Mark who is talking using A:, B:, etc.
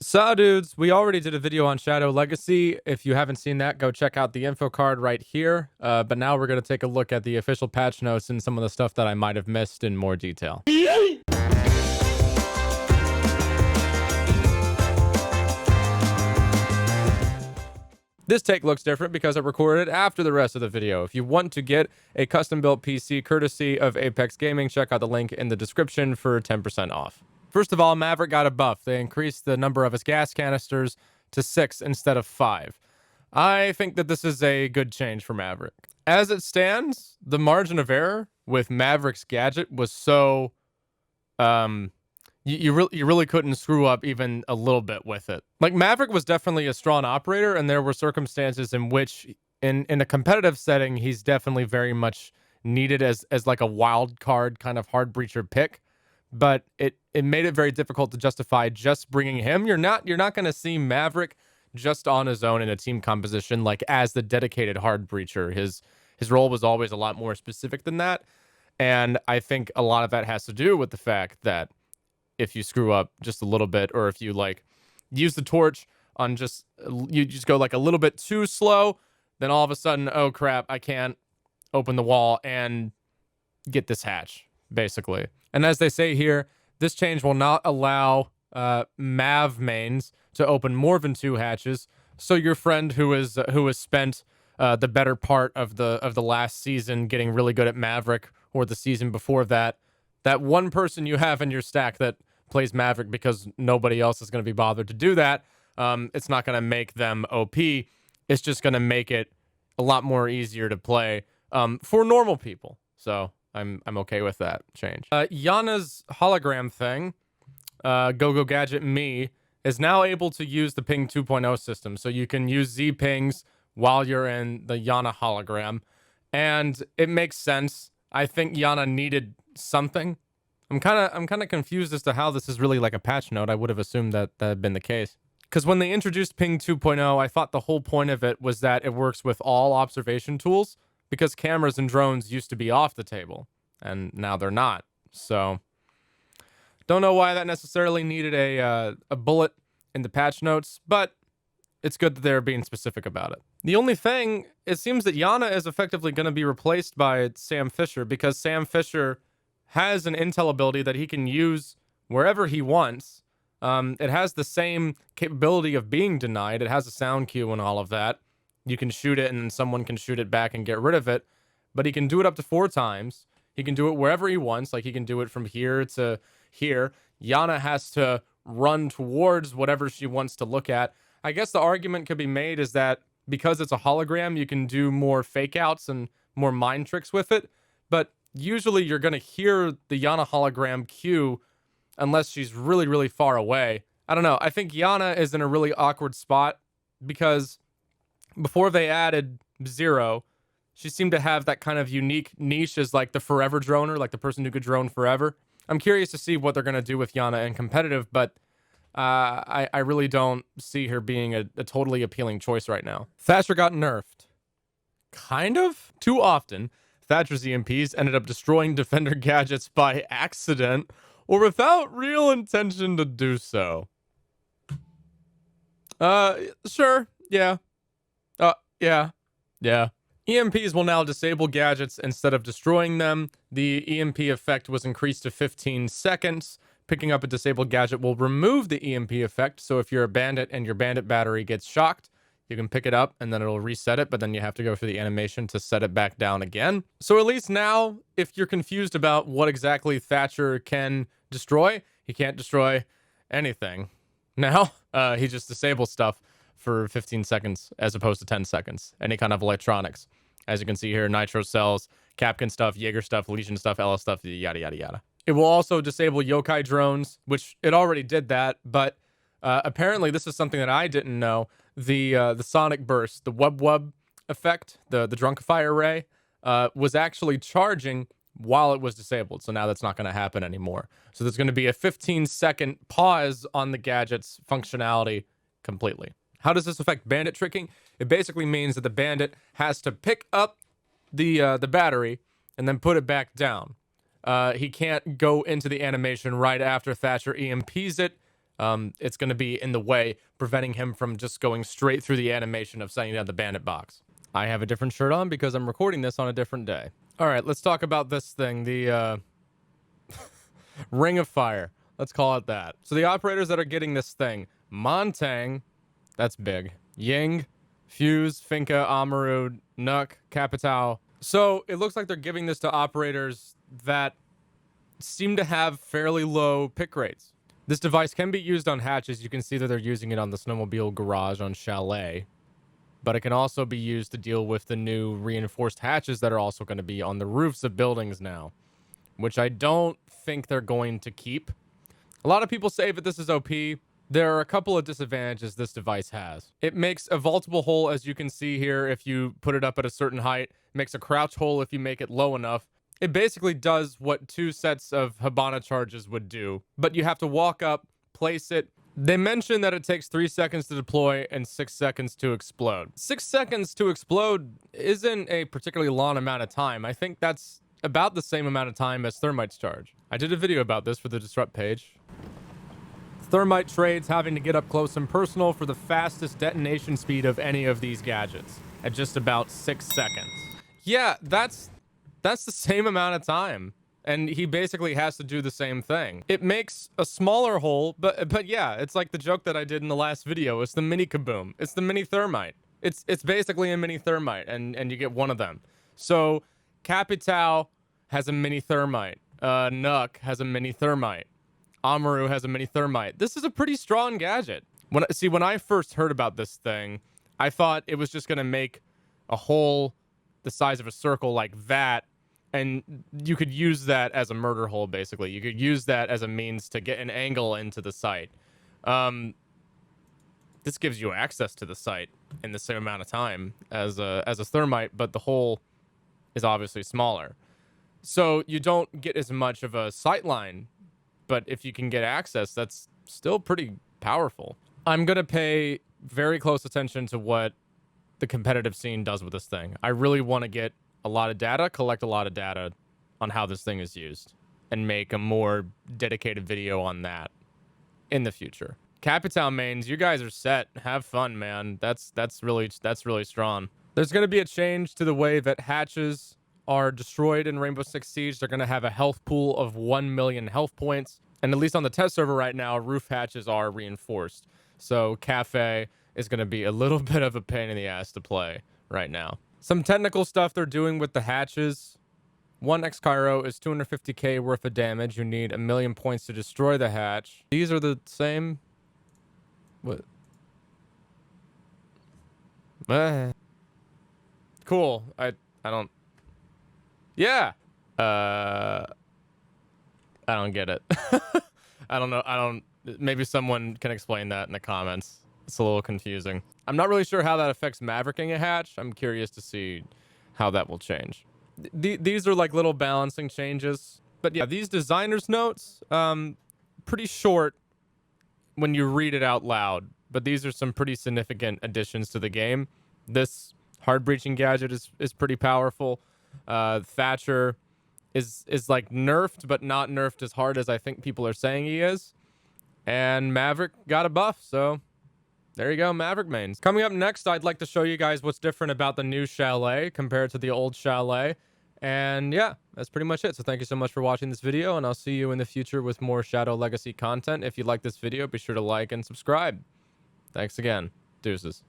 A: So dudes, we already did a video on Shadow Legacy. If you haven't seen that, go check out the info card right here. But now we're going to take a look at the official patch notes and some of the stuff that I might have missed in more detail. This take looks different because I recorded it after the rest of the video. If you want to get a custom-built PC courtesy of Apex Gaming, check out the link in the description for 10% off. First of all, Maverick got a buff. They increased the number of his gas canisters to 6 instead of 5. I think that this is a good change for Maverick. As it stands, the margin of error with Maverick's gadget was so... You really couldn't screw up even a little bit with it. Like, Maverick was definitely a strong operator, and there were circumstances in which, in a competitive setting, he's definitely very much needed as like a wild card kind of hard breacher pick. But it made it very difficult to justify just bringing him. You're not going to see Maverick just on his own in a team composition, like as the dedicated hard breacher. His role was always a lot more specific than that, and I think a lot of that has to do with the fact that if you screw up just a little bit, or if you like use the torch on you just go like a little bit too slow, then all of a sudden, oh crap, I can't open the wall and get this hatch, basically. And as they say here, this change will not allow Mav mains to open more than 2 hatches. So your friend who has spent the better part of the last season getting really good at Maverick, or the season before that, that one person you have in your stack that plays Maverick because nobody else is going to be bothered to do that, it's not going to make them OP. It's just going to make it a lot more easier to play for normal people. So I'm okay with that change. Yana's hologram thing, Go Gadget Me, is now able to use the ping 2.0 system. So you can use Z pings while you're in the Yana hologram. And it makes sense. I think Yana needed something. I'm kind of confused as to how this is really like a patch note. I would have assumed that had been the case. Because when they introduced ping 2.0, I thought the whole point of it was that it works with all observation tools, because cameras and drones used to be off the table, and now they're not. So don't know why that necessarily needed a bullet in the patch notes, but it's good that they're being specific about it. The only thing, it seems that Yana is effectively going to be replaced by Sam Fisher, because Sam Fisher has an intel ability that he can use wherever he wants. It has the same capability of being denied. It has a sound cue and all of that. You can shoot it and then someone can shoot it back and get rid of it. But he can do it up to 4 times. He can do it wherever he wants. Like, he can do it from here to here. Yana has to run towards whatever she wants to look at. I guess the argument could be made is that because it's a hologram, you can do more fake outs and more mind tricks with it. But usually you're going to hear the Yana hologram cue unless she's really, really far away. I don't know. I think Yana is in a really awkward spot because before they added Zero, she seemed to have that kind of unique niche as like the forever droner, like the person who could drone forever. I'm curious to see what they're going to do with Yana in competitive, but I really don't see her being a totally appealing choice right now. Thatcher got nerfed. Kind of? Too often, Thatcher's EMPs ended up destroying defender gadgets by accident or without real intention to do so. Sure. Yeah. Yeah. EMPs will now disable gadgets instead of destroying them. The EMP effect was increased to 15 seconds. Picking up a disabled gadget will remove the EMP effect, so if you're a bandit and your bandit battery gets shocked, you can pick it up and then it'll reset it, but then you have to go through the animation to set it back down again. So at least now, if you're confused about what exactly Thatcher can destroy, he can't destroy anything. Now, he just disables stuff for 15 seconds as opposed to 10 seconds. Any kind of electronics. As you can see here, Nitro cells, Capcan stuff, Jaeger stuff, Legion stuff, LS stuff, yada, yada, yada. It will also disable yokai drones, which it already did that, but apparently this is something that I didn't know. The sonic burst, the wub effect, the drunkifier ray, was actually charging while it was disabled. So now that's not going to happen anymore. So there's going to be a 15-second pause on the gadget's functionality completely. How does this affect bandit tricking? It basically means that the bandit has to pick up the battery and then put it back down. He can't go into the animation right after Thatcher EMPs it. it's going to be in the way, preventing him from just going straight through the animation of setting down the bandit box. I have a different shirt on because I'm recording this on a different day. All right, let's talk about this thing, the Ring of Fire. Let's call it that. So the operators that are getting this thing, Montagne, that's big, Ying, Fuze, Finka, Amaru, Nokk, Capitao. So it looks like they're giving this to operators that seem to have fairly low pick rates. This device can be used on hatches. You can see that they're using it on the snowmobile garage on Chalet. But it can also be used to deal with the new reinforced hatches that are also going to be on the roofs of buildings now, which I don't think they're going to keep. A lot of people say that this is OP. There are a couple of disadvantages this device has. It makes a vaultable hole, as you can see here, if you put it up at a certain height. It makes a crouch hole if you make it low enough. It basically does what 2 sets of Hibana charges would do, but you have to walk up, place it. They mention that it takes 3 seconds to deploy and 6 seconds to explode. 6 seconds to explode isn't a particularly long amount of time. I think that's about the same amount of time as thermite's charge. I did a video about this for the Disrupt page. Thermite trades having to get up close and personal for the fastest detonation speed of any of these gadgets at just about 6 seconds. Yeah, that's the same amount of time. And he basically has to do the same thing. It makes a smaller hole, but yeah, it's like the joke that I did in the last video. It's the mini kaboom. It's the mini thermite. It's basically a mini thermite, and you get one of them. So Capitao has a mini thermite. Nokk has a mini thermite. Amaru has a mini thermite. This is a pretty strong gadget. When I first heard about this thing, I thought it was just gonna make a hole the size of a circle like that, and you could use that as a murder hole, basically. You could use that as a means to get an angle into the site. This gives you access to the site in the same amount of time as a thermite, but the hole is obviously smaller. So you don't get as much of a sight line, but if you can get access, that's still pretty powerful. I'm going to pay very close attention to what the competitive scene does with this thing. I really want to get a lot of data, collect a lot of data on how this thing is used, and make a more dedicated video on that in the future. Capitao mains, you guys are set. Have fun, man. That's really strong. There's going to be a change to the way that hatches are destroyed in Rainbow Six Siege. They're going to have a health pool of 1 million health points. And at least on the test server right now, roof hatches are reinforced. So Cafe is going to be a little bit of a pain in the ass to play right now. Some technical stuff they're doing with the hatches. 1 X-Cairo is 250k worth of damage. You need 1 million points to destroy the hatch. These are the same. What? Cool. I don't. Yeah. I don't get it. I don't know. Maybe someone can explain that in the comments. It's a little confusing. I'm not really sure how that affects Mavericking a hatch. I'm curious to see how that will change. These are like little balancing changes. But yeah, these designer's notes, pretty short when you read it out loud. But these are some pretty significant additions to the game. This hard breaching gadget is pretty powerful. Thatcher is like nerfed, but not nerfed as hard as I think people are saying he is. And Maverick got a buff, so there you go, Maverick mains. Coming up next, I'd like to show you guys what's different about the new Chalet compared to the old Chalet. And yeah, that's pretty much it. So thank you so much for watching this video, and I'll see you in the future with more Shadow Legacy content. If you like this video, be sure to like and subscribe. Thanks again. Deuces.